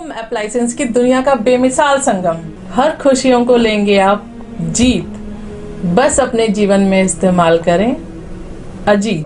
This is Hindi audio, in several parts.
होम अप्लायंसेस की दुनिया का बेमिसाल संगम। हर खुशियों को लेंगे आप जीत। बस अपने जीवन में इस्तेमाल करें अजीत।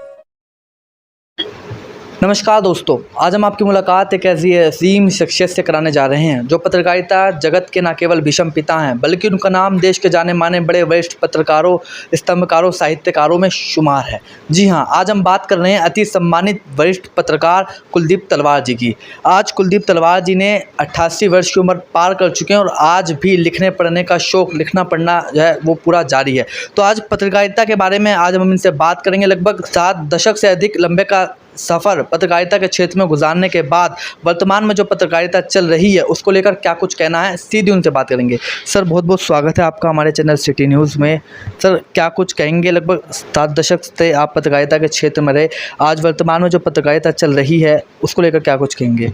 नमस्कार दोस्तों, आज हम आपकी मुलाकात एक ऐसी अजीम शख्सियत से कराने जा रहे हैं जो पत्रकारिता जगत के न केवल भीषम पिता हैं बल्कि उनका नाम देश के जाने माने बड़े वरिष्ठ पत्रकारों, स्तंभकारों, साहित्यकारों में शुमार है। जी हां, आज हम बात कर रहे हैं अति सम्मानित वरिष्ठ पत्रकार कुलदीप तलवार जी की। आज कुलदीप तलवार जी ने 88 वर्ष की उम्र पार कर चुके हैं और आज भी लिखने पढ़ने का शौक़, लिखना पढ़ना जो है वो पूरा जारी है। तो आज पत्रकारिता के बारे में आज हम इनसे बात करेंगे। लगभग 7 दशक से अधिक लंबे का सफ़र पत्रकारिता के क्षेत्र में गुजारने के बाद वर्तमान में जो पत्रकारिता चल रही है उसको लेकर क्या कुछ कहना है, सीधी उनसे बात करेंगे। सर, बहुत बहुत स्वागत है आपका हमारे चैनल सिटी न्यूज़ में। सर, क्या कुछ कहेंगे? लगभग 7 दशक से आप पत्रकारिता के क्षेत्र में रहे, आज वर्तमान में जो पत्रकारिता चल रही है उसको लेकर क्या कुछ कहेंगे?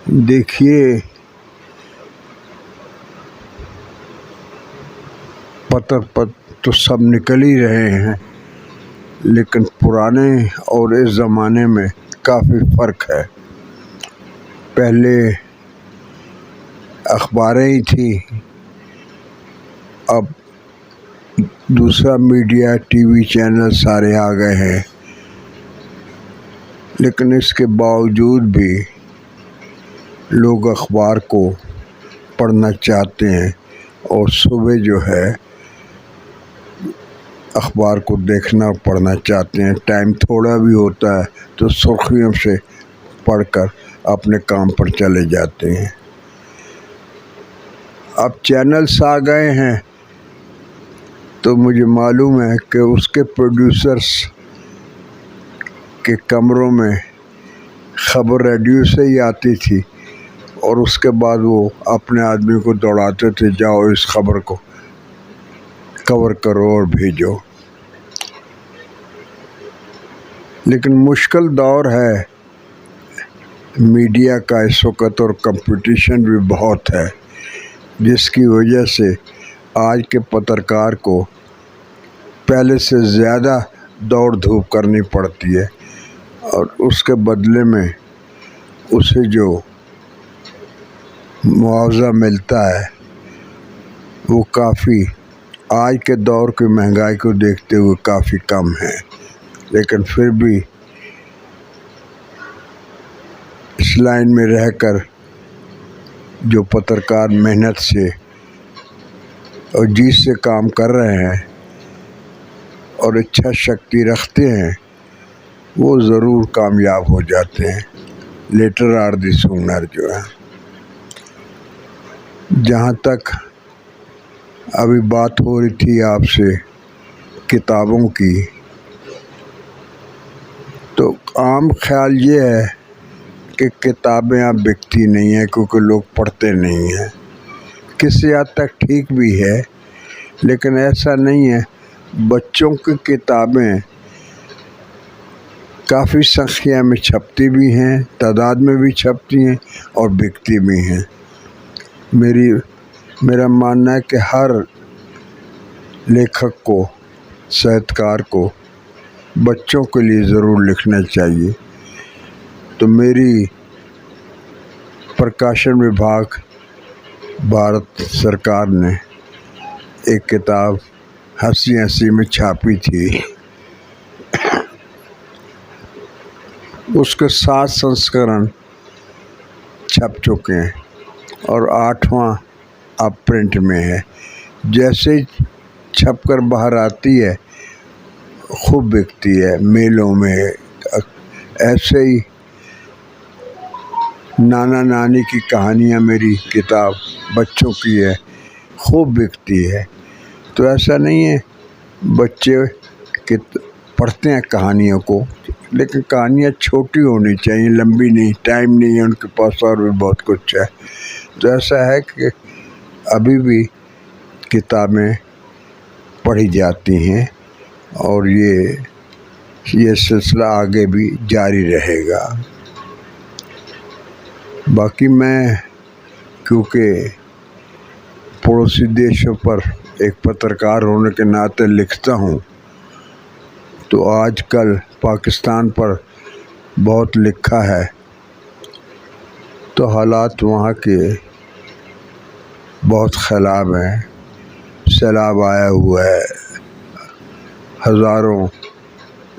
देखिए, पत्र तो सब निकल ही रहे हैं, लेकिन पुराने और इस ज़माने में काफ़ी फ़र्क है। पहले अखबारें ही थी, अब दूसरा मीडिया, टीवी चैनल सारे आ गए हैं। लेकिन इसके बावजूद भी लोग अखबार को पढ़ना चाहते हैं और सुबह जो है अखबार को देखना पढ़ना चाहते हैं। टाइम थोड़ा भी होता है तो सुर्खियों से पढ़कर अपने काम पर चले जाते हैं। अब चैनल्स आ गए हैं तो मुझे मालूम है कि उसके प्रोड्यूसर्स के कमरों में खबर रेडियो से ही आती थी और उसके बाद वो अपने आदमी को दौड़ाते थे, जाओ इस खबर को कवर करो और भेजो। लेकिन मुश्किल दौर है मीडिया का इस वक्त और कंपटीशन भी बहुत है, जिसकी वजह से आज के पत्रकार को पहले से ज़्यादा दौड़ धूप करनी पड़ती है और उसके बदले में उसे जो मुआवजा मिलता है वो काफ़ी आज के दौर की महंगाई को देखते हुए काफ़ी कम है। लेकिन फिर भी इस लाइन में रहकर जो पत्रकार मेहनत से और जी से काम कर रहे हैं और इच्छा शक्ति रखते हैं, वो ज़रूर कामयाब हो जाते हैं। लेटर आर दी सूनर जो है। जहाँ तक अभी बात हो रही थी आपसे किताबों की, तो आम ख्याल ये है कि किताबें अब बिकती नहीं हैं क्योंकि लोग पढ़ते नहीं हैं। किसी हद तक ठीक भी है, लेकिन ऐसा नहीं है। बच्चों की किताबें काफ़ी संख्या में छपती भी हैं, तादाद में भी छपती हैं और बिकती भी हैं। मेरा मानना है कि हर लेखक को, साहित्यकार को बच्चों के लिए ज़रूर लिखना चाहिए। तो मेरी प्रकाशन विभाग भारत सरकार ने एक किताब हंसी हंसी में छापी थी। उसके 7 संस्करण छप चुके हैं और 8वां अब प्रिंट में है। जैसे ही छपकर बाहर आती है खूब बिकती है मेलों में। ऐसे ही नाना नानी की कहानियाँ, मेरी किताब बच्चों की है, खूब बिकती है। तो ऐसा नहीं है, बच्चे पढ़ते हैं कहानियों को, लेकिन कहानियाँ छोटी होनी चाहिए, लंबी नहीं। टाइम नहीं है उनके पास और भी बहुत कुछ है। तो ऐसा है कि अभी भी किताबें पढ़ी जाती हैं और ये सिलसिला आगे भी जारी रहेगा। बाकी मैं क्योंकि पड़ोसी देशों पर एक पत्रकार होने के नाते लिखता हूँ, तो आजकल पाकिस्तान पर बहुत लिखा है तो हालात वहाँ के बहुत ख़राब हैं। सैलाब आया हुआ है, हज़ारों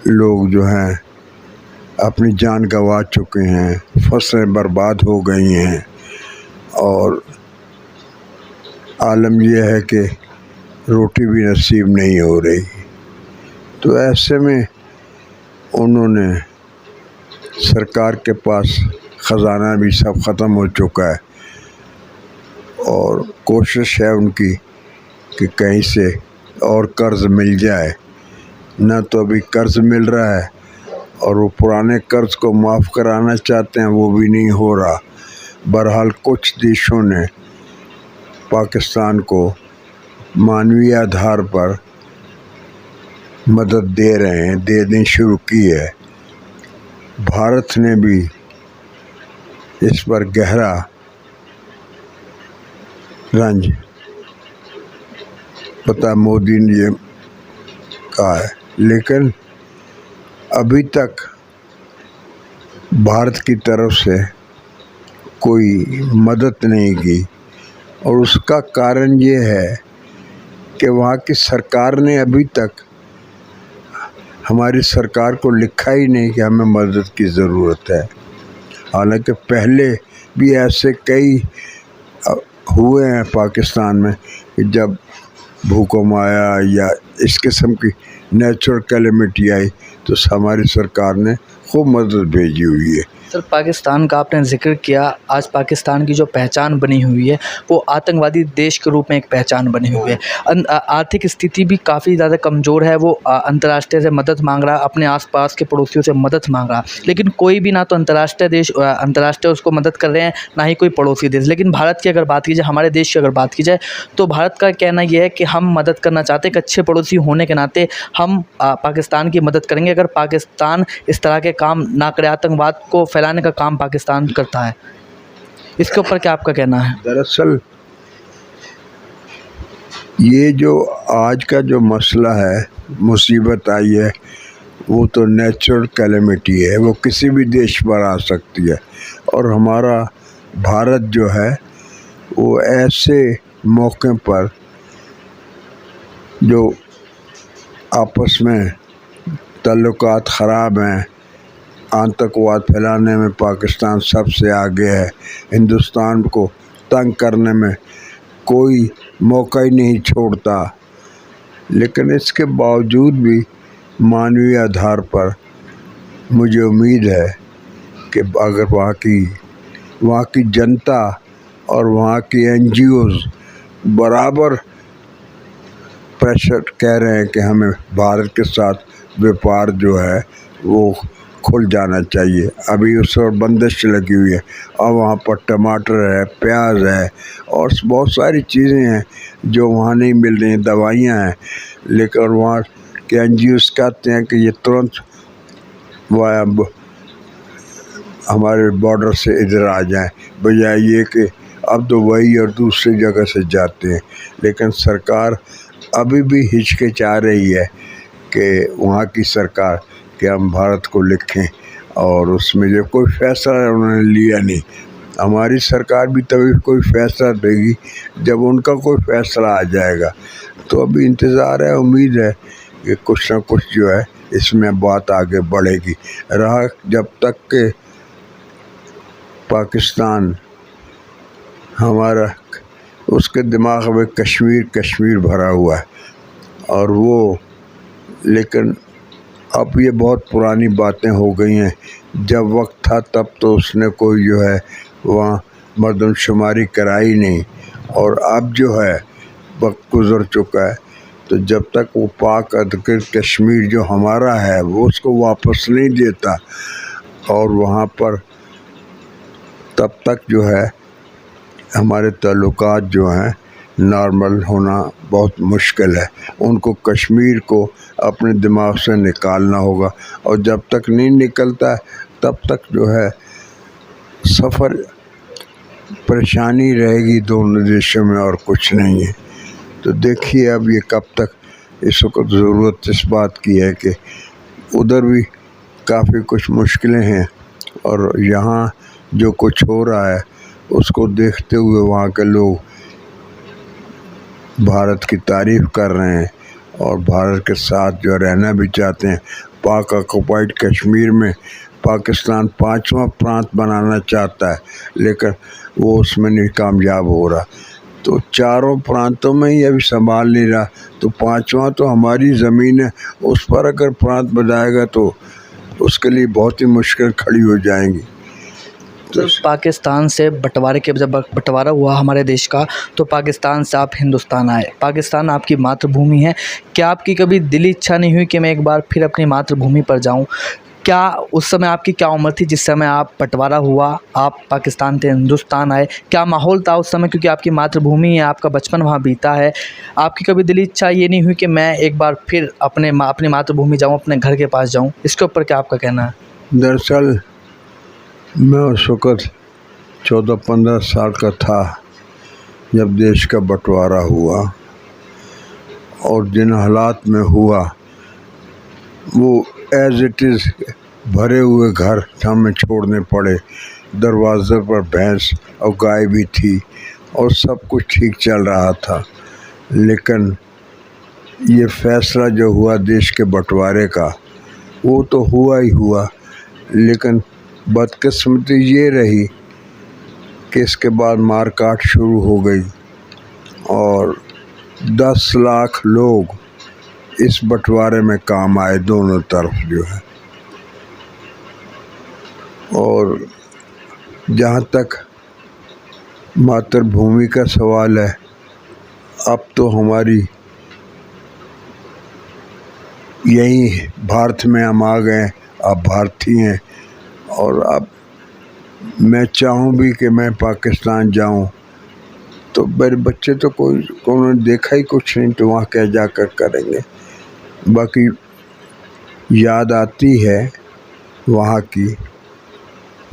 लोग जो हैं अपनी जान गंवा चुके हैं, फसलें बर्बाद हो गई हैं और आलम यह है कि रोटी भी नसीब नहीं हो रही। तो ऐसे में उन्होंने सरकार के पास ख़जाना भी सब ख़त्म हो चुका है और कोशिश है उनकी कि कहीं से और कर्ज़ मिल जाए। न तो अभी कर्ज़ मिल रहा है और वो पुराने कर्ज़ को माफ़ कराना चाहते हैं, वो भी नहीं हो रहा। बहरहाल कुछ देशों ने पाकिस्तान को मानवीय आधार पर मदद दे रहे हैं, देनी शुरू की है। भारत ने भी इस पर गहरा रंज पता मोदी ने ये कहा है, लेकिन अभी तक भारत की तरफ से कोई मदद नहीं की और उसका कारण ये है कि वहाँ की सरकार ने अभी तक हमारी सरकार को लिखा ही नहीं कि हमें मदद की ज़रूरत है। हालांकि पहले भी ऐसे कई हुए हैं पाकिस्तान में कि जब भूकंप आया या इस किस्म की नेचुरल कैलेमिटी आई तो हमारी सरकार ने खूब मदद भेजी हुई है। सर, पाकिस्तान का आपने जिक्र किया। आज पाकिस्तान की जो पहचान बनी हुई है वो आतंकवादी देश के रूप में एक पहचान बनी हुई है। आर्थिक स्थिति भी काफ़ी ज़्यादा कमज़ोर है। वो अंतर्राष्ट्रीय से मदद मांग रहा, अपने आसपास के पड़ोसियों से मदद मांग रहा, लेकिन कोई भी ना तो अंतर्राष्ट्रीय उसको मदद कर रहे हैं, ना ही कोई पड़ोसी देश। लेकिन भारत की अगर बात की जाए, हमारे देश की अगर बात की जाए, तो भारत का कहना यह है कि हम मदद करना चाहते हैं। एक अच्छे पड़ोसी होने के नाते हम पाकिस्तान की मदद करेंगे अगर पाकिस्तान इस तरह के काम ना करे। आतंकवाद को फैलाने का काम पाकिस्तान करता है, इसके ऊपर क्या आपका कहना है? दरअसल ये जो आज का जो मसला है, मुसीबत आई है, वो तो नेचुरल कैलेमिटी है, वो किसी भी देश पर आ सकती है। और हमारा भारत जो है वो ऐसे मौके पर जो आपस में ताल्लुकात ख़राब हैं, आतंकवाद फैलाने में पाकिस्तान सबसे आगे है, हिंदुस्तान को तंग करने में कोई मौका ही नहीं छोड़ता। लेकिन इसके बावजूद भी मानवीय आधार पर मुझे उम्मीद है कि अगर वहाँ की जनता और वहाँ की NGOs बराबर प्रेशर कह रहे हैं कि हमें भारत के साथ व्यापार जो है वो खुल जाना चाहिए। अभी उस पर बंदिश लगी हुई है और वहाँ पर टमाटर है, प्याज है और बहुत सारी चीज़ें हैं जो वहाँ नहीं मिल रही हैं, दवाइयाँ हैं। लेकिन वहाँ के NGOs कहते हैं कि ये तुरंत हमारे बॉर्डर से इधर आ जाएं, बजाय ये कि अब तो वही और दूसरी जगह से जाते हैं। लेकिन सरकार अभी भी हिचकिचा रही है कि वहाँ की सरकार कि हम भारत को लिखें और उसमें जब कोई फैसला उन्होंने लिया नहीं। हमारी सरकार भी तभी कोई फैसला देगी जब उनका कोई फैसला आ जाएगा। तो अभी इंतज़ार है, उम्मीद है कि कुछ ना कुछ जो है इसमें बात आगे बढ़ेगी। रहा जब तक के पाकिस्तान हमारा, उसके दिमाग में कश्मीर भरा हुआ है और वो, लेकिन अब ये बहुत पुरानी बातें हो गई हैं। जब वक्त था तब तो उसने कोई जो है वहाँ मर्दमशुमारी कराई नहीं और अब जो है वक्त गुज़र चुका है। तो जब तक वो पाक अधिकृत कश्मीर जो हमारा है वो उसको वापस नहीं देता और वहाँ पर तब तक जो है हमारे ताल्लुकात जो हैं नॉर्मल होना बहुत मुश्किल है। उनको कश्मीर को अपने दिमाग से निकालना होगा और जब तक नहीं निकलता तब तक जो है सफ़र परेशानी रहेगी दोनों देशों में और कुछ नहीं है। तो देखिए अब ये कब तक, इस वक्त ज़रूरत इस बात की है कि उधर भी काफ़ी कुछ मुश्किलें हैं और यहाँ जो कुछ हो रहा है उसको देखते हुए वहाँ के लोग भारत की तारीफ़ कर रहे हैं और भारत के साथ जो रहना भी चाहते हैं। पाक ऑक्युपाइड कश्मीर में पाकिस्तान 5वां प्रांत बनाना चाहता है, लेकिन वो उसमें नहीं कामयाब हो रहा। तो चारों प्रांतों में ही अभी संभाल नहीं रहा, तो 5वां तो हमारी ज़मीन है, उस पर अगर प्रांत बनाएगा तो उसके लिए बहुत ही मुश्किल खड़ी हो जाएंगी। तो पाकिस्तान से बंटवारे के जब बंटवारा हुआ हमारे देश का, तो पाकिस्तान से आप हिंदुस्तान आए। पाकिस्तान आपकी मातृभूमि है। क्या आपकी कभी दिली इच्छा नहीं हुई कि मैं एक बार फिर अपनी मातृभूमि पर जाऊं? क्या उस समय आपकी क्या उम्र थी जिस समय आप बंटवारा हुआ, आप पाकिस्तान से हिंदुस्तान आए? क्या माहौल था उस समय, क्योंकि आपकी मातृभूमि है, आपका बचपन वहाँ बीता है? आपकी कभी दिली इच्छा ये नहीं हुई कि मैं एक बार फिर अपनी मातृभूमि जाऊँ, अपने घर के पास जाऊँ? इसके ऊपर क्या आपका कहना है? दरअसल मैं उस वक़्त 14-15 साल का था जब देश का बंटवारा हुआ, और जिन हालात में हुआ वो एज इट इज़ भरे हुए घर हमें छोड़ने पड़े। दरवाज़े पर भैंस और गाय भी थी और सब कुछ ठीक चल रहा था, लेकिन ये फैसला जो हुआ देश के बंटवारे का, वो तो हुआ ही हुआ, लेकिन बदकिस्मती ये रही कि इसके बाद मारकाट शुरू हो गई और 10 लाख लोग इस बंटवारे में काम आए, दोनों तरफ जो है। और जहाँ तक मातृभूमि का सवाल है, अब तो हमारी यही भारत में हम आ गए, अब भारतीय हैं, और अब मैं चाहूँ भी कि मैं पाकिस्तान जाऊँ तो मेरे बच्चे तो उन्होंने देखा ही कुछ नहीं, तो वहाँ क्या जाकर करेंगे। बाकी याद आती है वहाँ की।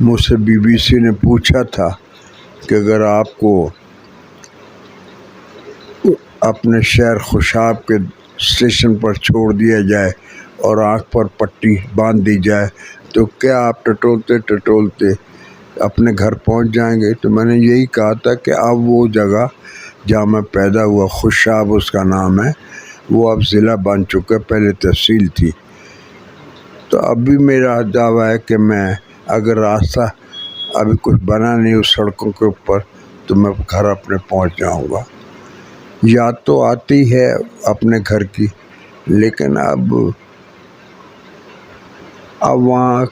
मुझसे बीबीसी ने पूछा था कि अगर आपको अपने शहर खुशाब के स्टेशन पर छोड़ दिया जाए और आँख पर पट्टी बांध दी जाए तो क्या आप टटोलते टटोलते अपने घर पहुंच जाएंगे? तो मैंने यही कहा था कि अब वो जगह जहाँ मैं पैदा हुआ, खुशाब उसका नाम है, वो अब ज़िला बन चुका है, पहले तहसील थी। तो अभी मेरा दावा है कि मैं अगर रास्ता अभी कुछ बना नहीं उस सड़कों के ऊपर तो मैं घर अपने पहुंच जाऊंगा। याद तो आती है अपने घर की, लेकिन अब वहाँ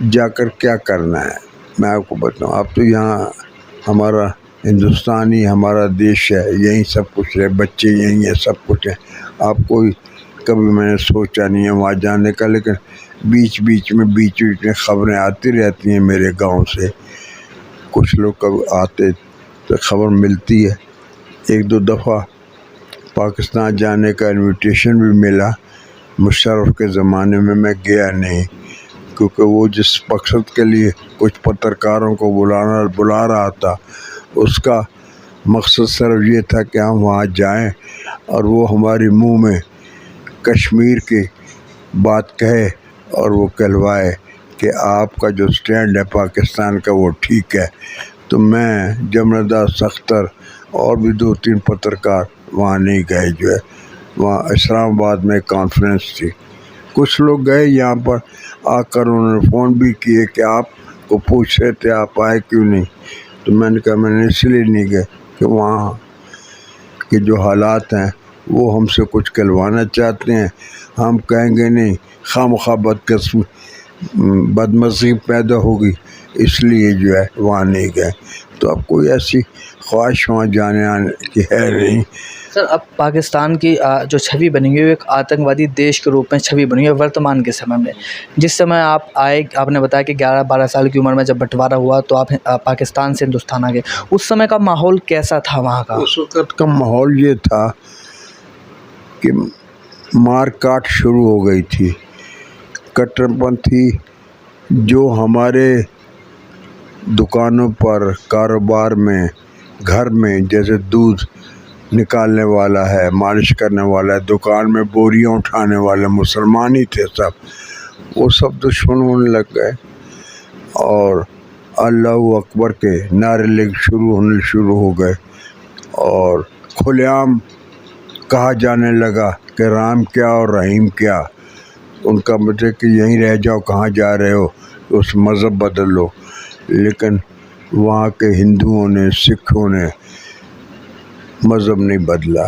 जाकर क्या करना है मैं आपको बताऊँ। अब तो यहाँ हमारा हिंदुस्तान ही हमारा देश है, यहीं सब कुछ है, बच्चे यहीं है, सब कुछ है। आप कोई कभी मैंने सोचा नहीं है वहाँ जाने का, लेकिन बीच बीच में खबरें आती रहती हैं मेरे गांव से। कुछ लोग कभी आते तो खबर मिलती है। 1-2 दफ़ा पाकिस्तान जाने का इनविटेशन भी मिला, मुशर्रफ के ज़माने में मैं गया नहीं, क्योंकि वो जिस मकसद के लिए कुछ पत्रकारों को बुला रहा था उसका मकसद सिर्फ ये था कि हम वहाँ जाएं और वो हमारे मुंह में कश्मीर की बात कहे और वो कहलवाए कि आपका जो स्टैंड है पाकिस्तान का वो ठीक है। तो मैं, जमनादास अख्तर और भी 2-3 पत्रकार वहाँ नहीं गए। जो है वहाँ इस्लामाबाद में कॉन्फ्रेंस थी, कुछ लोग गए यहाँ पर आकर उन्होंने फ़ोन भी किए कि आपको पूछ रहे थे आप आए क्यों नहीं। तो मैंने कहा मैंने इसलिए नहीं गए कि वहाँ के जो हालात हैं वो हमसे कुछ कहलवाना चाहते हैं, हम कहेंगे नहीं, खामखा बदमज़गी पैदा होगी, इसलिए जो है वहाँ नहीं गए। तो अब कोई ऐसी ख्वाहिश वहाँ जाने आने की है नहीं। सर, अब पाकिस्तान की जो छवि बनी हुई है एक आतंकवादी देश के रूप में छवि बनी हुई है वर्तमान के समय में। जिस समय आप आए, आपने बताया कि 11-12 साल की उम्र में जब बंटवारा हुआ तो आप पाकिस्तान से हिंदुस्तान आ गए। उस समय का माहौल कैसा था वहाँ का? उस वक़्त का माहौल ये था कि मार काट शुरू हो गई थी। कट्टरपंथी जो हमारे दुकानों पर, कारोबार में, घर में, जैसे दूध निकालने वाला है, मालिश करने वाला है, दुकान में बोरियां उठाने वाले मुसलमान ही थे सब, वो सब दुश्मन होने लग गए। और अल्लाहू अकबर के नारे शुरू हो गए और खुलेआम कहा जाने लगा कि राम क्या और रहीम क्या। उनका मतलब कि यहीं रह जाओ, कहाँ जा रहे हो, उस मज़हब बदल लो। लेकिन वहाँ के हिंदुओं ने, सिखों ने मज़हब नहीं बदला,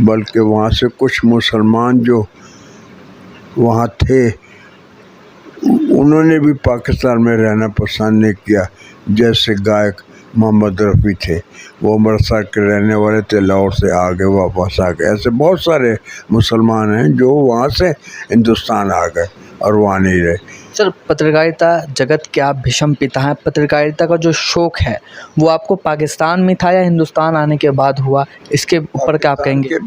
बल्कि वहाँ से कुछ मुसलमान जो वहाँ थे उन्होंने भी पाकिस्तान में रहना पसंद नहीं किया। जैसे गायक मोहम्मद रफ़ी थे, वो अमृतसर के रहने वाले थे, लाहौर से आगे वापस आ गए। ऐसे बहुत सारे मुसलमान हैं जो वहाँ से हिंदुस्तान आ गए और वहाँ नहीं रहे। सर, पत्रकारिता जगत के आप भीषम पिता हैं। पत्रकारिता का जो शौक़ है वो आपको पाकिस्तान में था या हिंदुस्तान आने के बाद हुआ, इसके ऊपर क्या आप कहेंगे?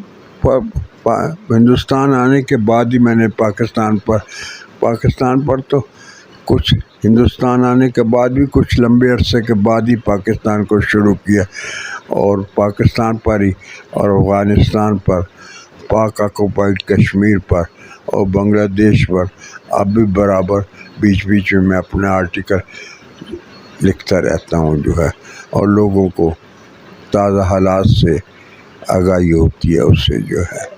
हिंदुस्तान आने के बाद ही मैंने पाकिस्तान पर तो कुछ, हिंदुस्तान आने के बाद भी कुछ लंबे अरसे के बाद ही पाकिस्तान को शुरू किया। और पाकिस्तान पर ही और अफ़गानिस्तान पर, पाक ऑक्युपाइड कश्मीर पर और बांग्लादेश पर अब भी बराबर बीच बीच में मैं अपना आर्टिकल लिखता रहता हूँ जो है, और लोगों को ताज़ा हालात से आगाही होती है उससे जो है।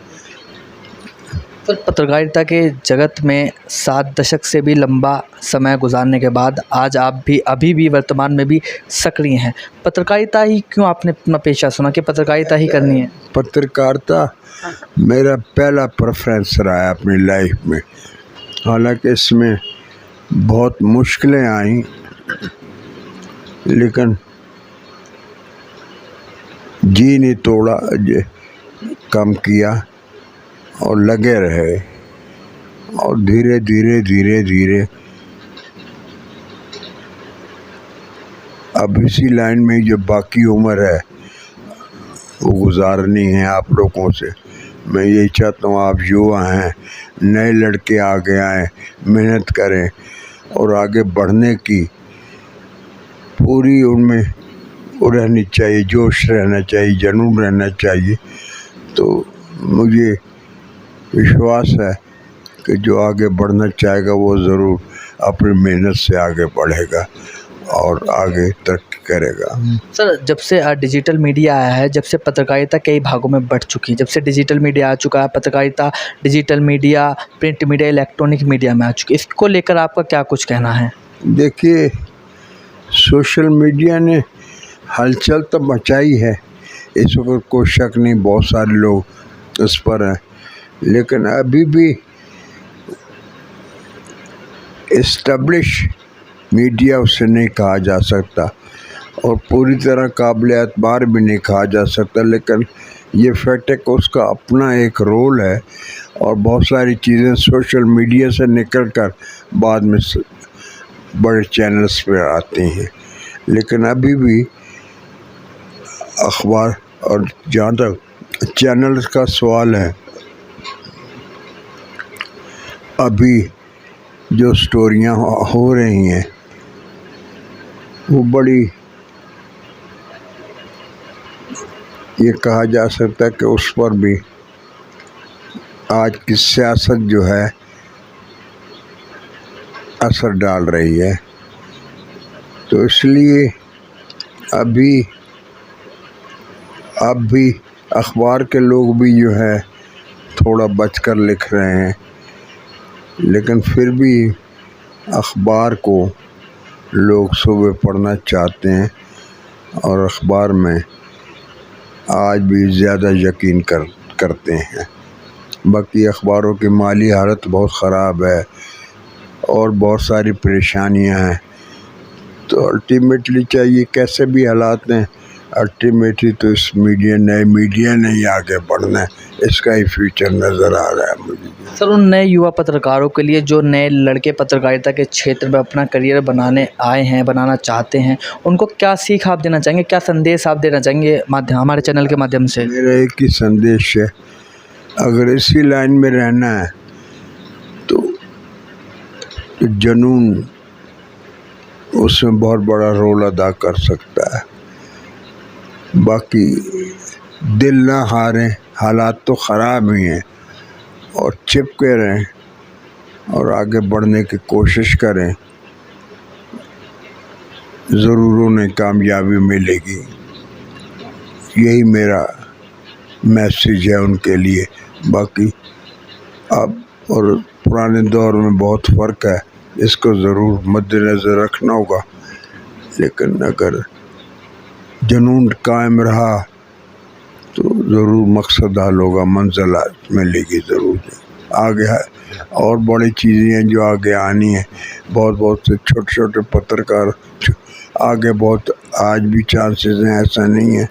सर, पत्रकारिता के जगत में 7 दशक से भी लंबा समय गुजारने के बाद आज आप भी अभी भी वर्तमान में भी सक्रिय हैं। पत्रकारिता ही क्यों आपने अपना पेशा चुना कि पत्रकारिता ही करनी है? पत्रकारिता मेरा पहला प्रेफरेंस रहा है अपनी लाइफ में। हालांकि इसमें बहुत मुश्किलें आई, लेकिन जी नहीं तोड़ा, कम किया और लगे रहे, और धीरे धीरे अब इसी लाइन में जो बाकी उम्र है वो गुजारनी है आप लोगों से। मैं यही चाहता हूँ, आप युवा हैं, नए लड़के आगे आएँ, मेहनत करें और आगे बढ़ने की पूरी उनमें वो रहनी चाहिए, जोश रहना चाहिए, जुनून रहना चाहिए। तो मुझे विश्वास है कि जो आगे बढ़ना चाहेगा वो ज़रूर अपनी मेहनत से आगे बढ़ेगा और आगे तरक्की करेगा। सर, जब से डिजिटल मीडिया आया है, जब से पत्रकारिता कई भागों में बढ़ चुकी है, जब से डिजिटल मीडिया आ चुका है, पत्रकारिता digital media, print media, electronic media में आ चुकी है, इसको लेकर आपका क्या कुछ कहना है? देखिए, सोशल मीडिया ने हलचल तो मचाई है, इस पर कोई शक नहीं, बहुत सारे लोग इस पर हैं, लेकिन अभी भी इस्टेब्लिश मीडिया उसे नहीं कहा जा सकता और पूरी तरह काबिल एतबार भी नहीं कहा जा सकता। लेकिन ये फैक्ट है कि उसका अपना एक रोल है और बहुत सारी चीज़ें सोशल मीडिया से निकल कर बाद में बड़े चैनल्स पे आती हैं। लेकिन अभी भी अखबार, और जहाँ तक चैनल्स का सवाल है, अभी जो स्टोरियाँ हो रही हैं वो बड़ी, ये कहा जा सकता है कि उस पर भी आज की सियासत जो है असर डाल रही है। तो इसलिए अब भी अखबार के लोग भी जो है थोड़ा बचकर लिख रहे हैं, लेकिन फिर भी अखबार को लोग सुबह पढ़ना चाहते हैं और अखबार में आज भी ज़्यादा यकीन करते हैं। बाकी अखबारों की माली हालत बहुत ख़राब है और बहुत सारी परेशानियां हैं। तो अल्टीमेटली चाहिए, कैसे भी हालात हैं, अल्टीमेटली तो इस नए मीडिया ने ही आगे बढ़ना है, इसका ही फ्यूचर नज़र आ रहा है मुझे। सर, उन नए युवा पत्रकारों के लिए जो नए लड़के पत्रकारिता के क्षेत्र में अपना करियर बनाना चाहते हैं, उनको क्या सीख आप देना चाहेंगे, क्या संदेश आप देना चाहेंगे हमारे चैनल के माध्यम से? मेरा एक ही संदेश है, अगर इसी लाइन में रहना है तो जुनून उसमें बहुत बड़ा रोल अदा कर सकता है। बाकी दिल ना हारें, हालात तो ख़राब ही हैं, और चिपके रहें और आगे बढ़ने की कोशिश करें। ज़रूर उन्हें कामयाबी मिलेगी। यही मेरा मैसेज है उनके लिए। बाकी अब और पुराने दौर में बहुत फ़र्क है, इसको ज़रूर मद्देनज़र रखना होगा। लेकिन अगर जुनून कायम रहा तो ज़रूर मकसद हल होगा, मंजिल मिलेगी ज़रूर। आगे है और बड़ी चीज़ें हैं जो आगे आनी है। बहुत से छोटे छोटे पत्रकार आगे बहुत आज भी चांसेस हैं, ऐसा नहीं है,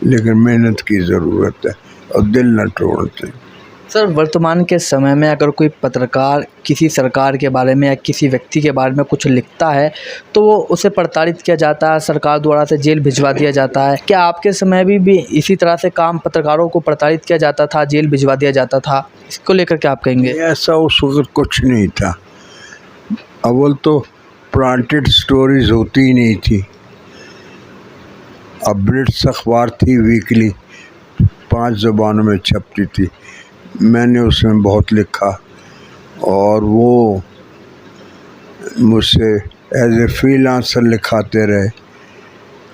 लेकिन मेहनत की ज़रूरत है और दिल न तोड़ना चाहिए। सर, वर्तमान के समय में अगर कोई पत्रकार किसी सरकार के बारे में या किसी व्यक्ति के बारे में कुछ लिखता है तो वो उसे प्रताड़ित किया जाता है, सरकार द्वारा से जेल भिजवा दिया जाता है। क्या आपके समय भी इसी तरह से काम पत्रकारों को प्रताड़ित किया जाता था, जेल भिजवा दिया जाता था? इसको लेकर क्या आप कहेंगे? ऐसा उस वक्त कुछ नहीं था। अव्वल तो प्रिंटेड स्टोरीज होती ही नहीं थी। अब ब्रिट्स अखबार थी, वीकली 5 ज़बानों में छपती थी। मैंने उसमें बहुत लिखा और वो मुझसे एज ए फ्रीलांसर लिखाते रहे।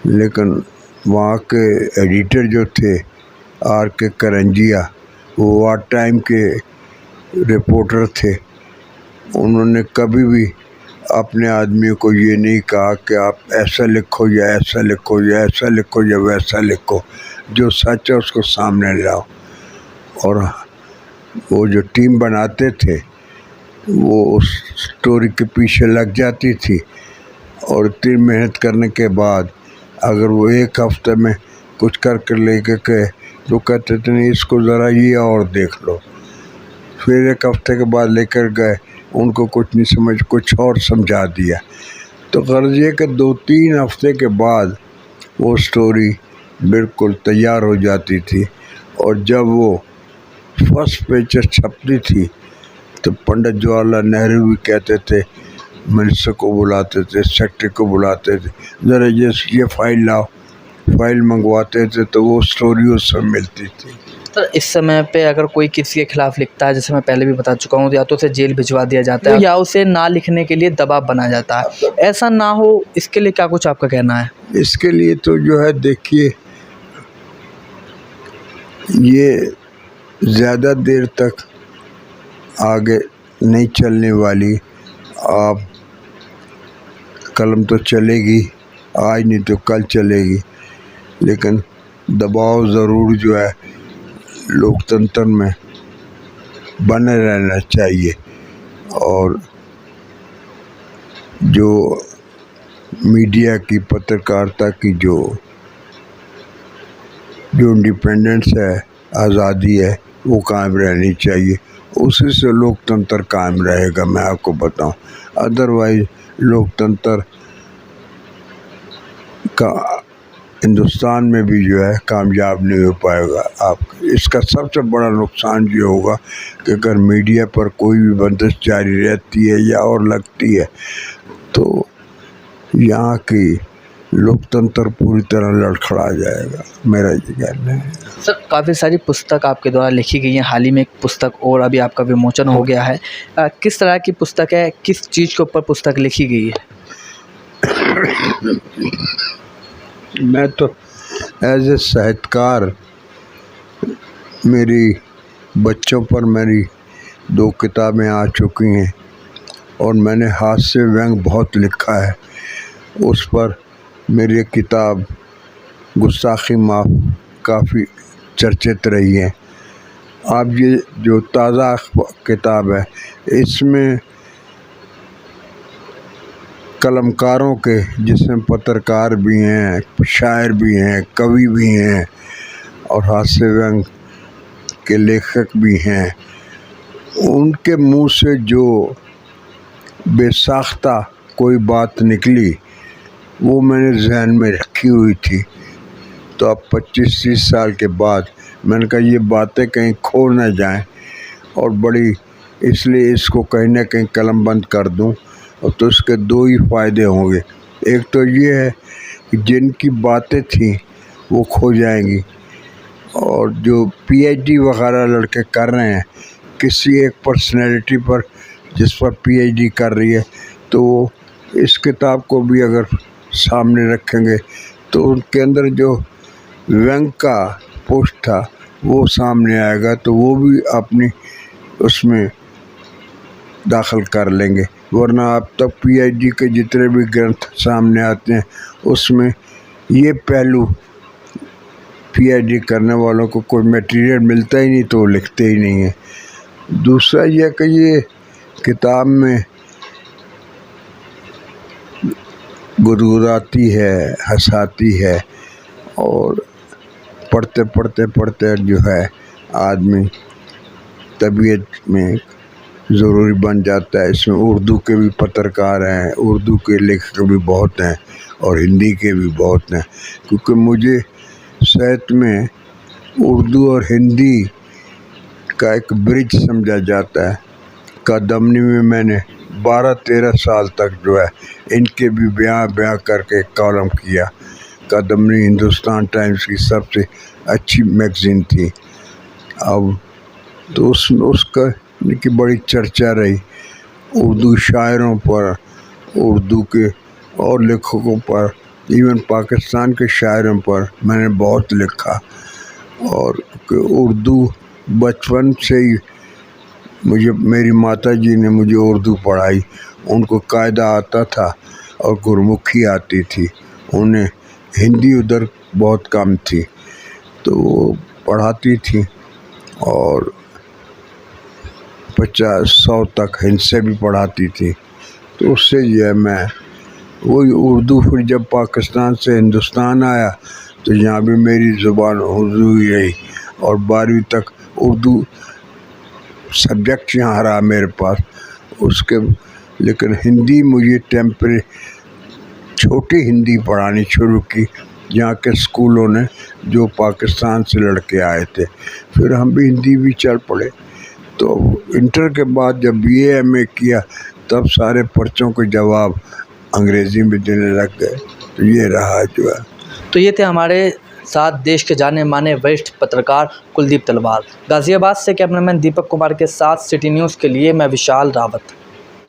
लेकिन वहाँ के एडिटर जो थे R.K. करंजिया, वो वार टाइम के रिपोर्टर थे। उन्होंने कभी भी अपने आदमी को ये नहीं कहा कि आप ऐसा लिखो या ऐसा लिखो या ऐसा लिखो या वैसा लिखो। जो सच है उसको सामने लाओ। और वो जो टीम बनाते थे वो उस स्टोरी के पीछे लग जाती थी और इतनी मेहनत करने के बाद अगर वो एक हफ्ते में कुछ करके लेके गए तो कहते थे नहीं, इसको ज़रा ये और देख लो। फिर एक हफ्ते के बाद लेकर गए, उनको कुछ नहीं समझ, कुछ और समझा दिया। तो गर्ज ये कि 2-3 हफ्ते के बाद वो स्टोरी बिल्कुल तैयार हो जाती थी। और जब वो फर्स्ट पेज छपती थी तो पंडित जवाहरलाल नेहरू भी कहते थे, मिनिस्टर को बुलाते थे, सेक्रेटरी को बुलाते थे, ज़रा ये फाइल लाओ। फाइल मंगवाते थे तो वो स्टोरी उससे मिलती थी। तो इस समय पे अगर कोई किसी के खिलाफ लिखता है, जैसे मैं पहले भी बता चुका हूँ, या तो उसे जेल भिजवा दिया जाता है या उसे ना लिखने के लिए दबाव बनाया जाता है। ऐसा ना हो, इसके लिए क्या कुछ आपका कहना है? इसके लिए तो जो है, देखिए, ये ज़्यादा देर तक आगे नहीं चलने वाली। आप कलम तो चलेगी, आज नहीं तो कल चलेगी, लेकिन दबाव ज़रूर जो है लोकतंत्र में बने रहना चाहिए। और जो मीडिया की, पत्रकारिता की जो इंडिपेंडेंस है, आज़ादी है, वो कायम रहनी चाहिए। उसी से लोकतंत्र कायम रहेगा, मैं आपको बताऊं। अदरवाइज लोकतंत्र का हिंदुस्तान में भी जो है कामयाब नहीं हो पाएगा। आप इसका सबसे बड़ा नुकसान ये होगा कि अगर मीडिया पर कोई भी बंदिश जारी रहती है या और लगती है तो यहाँ की लोकतंत्र पूरी तरह लड़खड़ा जाएगा, मेरा ये कहना है। सर, काफ़ी सारी पुस्तक आपके द्वारा लिखी गई हैं। हाल ही में एक पुस्तक और अभी आपका विमोचन हो गया है। किस तरह की पुस्तक है, किस चीज़ के ऊपर पुस्तक लिखी गई है? मैं तो एज ए साहित्यकार, मेरी बच्चों पर मेरी 2 किताबें आ चुकी हैं और मैंने हास्य व्यंग बहुत लिखा है। उस पर मेरी किताब गुस्ताखी माफ़ काफ़ी चर्चित रही है। अब ये जो ताज़ा किताब है, इसमें कलमकारों के, जिसमें पत्रकार भी हैं, शायर भी हैं, कवि भी हैं और हास्य व्यंग के लेखक भी हैं, उनके मुंह से जो बेसाख्ता कोई बात निकली वो मैंने जहन में रखी हुई थी। तो अब 25-30 साल के बाद मैंने कहा ये बातें कहीं खो न जाएं और बड़ी, इसलिए इसको कहीं ना कहीं कलमबंद कर दूं। और तो इसके 2 ही फ़ायदे होंगे। एक तो ये है कि जिनकी बातें थी वो खो जाएंगी, और जो PhD वगैरह लड़के कर रहे हैं किसी एक पर्सनैलिटी पर, जिस पर PhD कर रही है, तो वो इस किताब को भी अगर सामने रखेंगे तो उनके अंदर जो व्यंग का पोस्ट था वो सामने आएगा, तो वो भी अपनी उसमें दाखिल कर लेंगे। वरना अब तक पीएचडी के जितने भी ग्रंथ सामने आते हैं उसमें ये पहलू पीएचडी करने वालों को कोई मटेरियल मिलता ही नहीं तो वो लिखते ही नहीं है। दूसरा यह कि ये किताब में गुदगुदाती है, हंसाती है और पढ़ते पढ़ते पढ़ते जो है आदमी तबीयत में ज़रूरी बन जाता है। इसमें उर्दू के भी पत्रकार हैं, उर्दू के लेखक भी बहुत हैं और हिंदी के भी बहुत हैं, क्योंकि मुझे साहित्य में उर्दू और हिंदी का एक ब्रिज समझा जाता है। कादम्बनी में मैंने 12-13 साल तक जो है इनके भी बयां करके कॉलम किया। कादम्बनी हिंदुस्तान टाइम्स की सबसे अच्छी मैगज़ीन थी। अब तो उसका की बड़ी चर्चा रही। उर्दू शायरों पर, उर्दू के और लेखकों पर, इवन पाकिस्तान के शायरों पर मैंने बहुत लिखा। और उर्दू बचपन से ही मुझे मेरी माताजी ने मुझे उर्दू पढ़ाई। उनको कायदा आता था और गुरमुखी आती थी, उन्हें हिंदी उधर बहुत कम थी, तो वो पढ़ाती थी और 50-100 तक हिंदी भी पढ़ाती थी। तो उससे जो है मैं वही उर्दू, फिर जब पाकिस्तान से हिंदुस्तान आया तो यहाँ भी मेरी ज़ुबान उर्दू ही रही और 12वीं तक उर्दू सब्जेक्ट यहाँ रहा मेरे पास उसके। लेकिन हिंदी मुझे छोटी हिंदी पढ़ानी शुरू की यहाँ के स्कूलों ने, जो पाकिस्तान से लड़के आए थे। फिर हम भी हिंदी भी चल पड़े। तो इंटर के बाद जब BA MA किया तब सारे पर्चों के जवाब अंग्रेज़ी में देने लग गए। तो ये रहा जो है। तो ये थे हमारे साथ देश के जाने माने वरिष्ठ पत्रकार कुलदीप तलवार। गाज़ियाबाद से कैमरामैन दीपक कुमार के साथ सिटी न्यूज़ के लिए मैं विशाल रावत।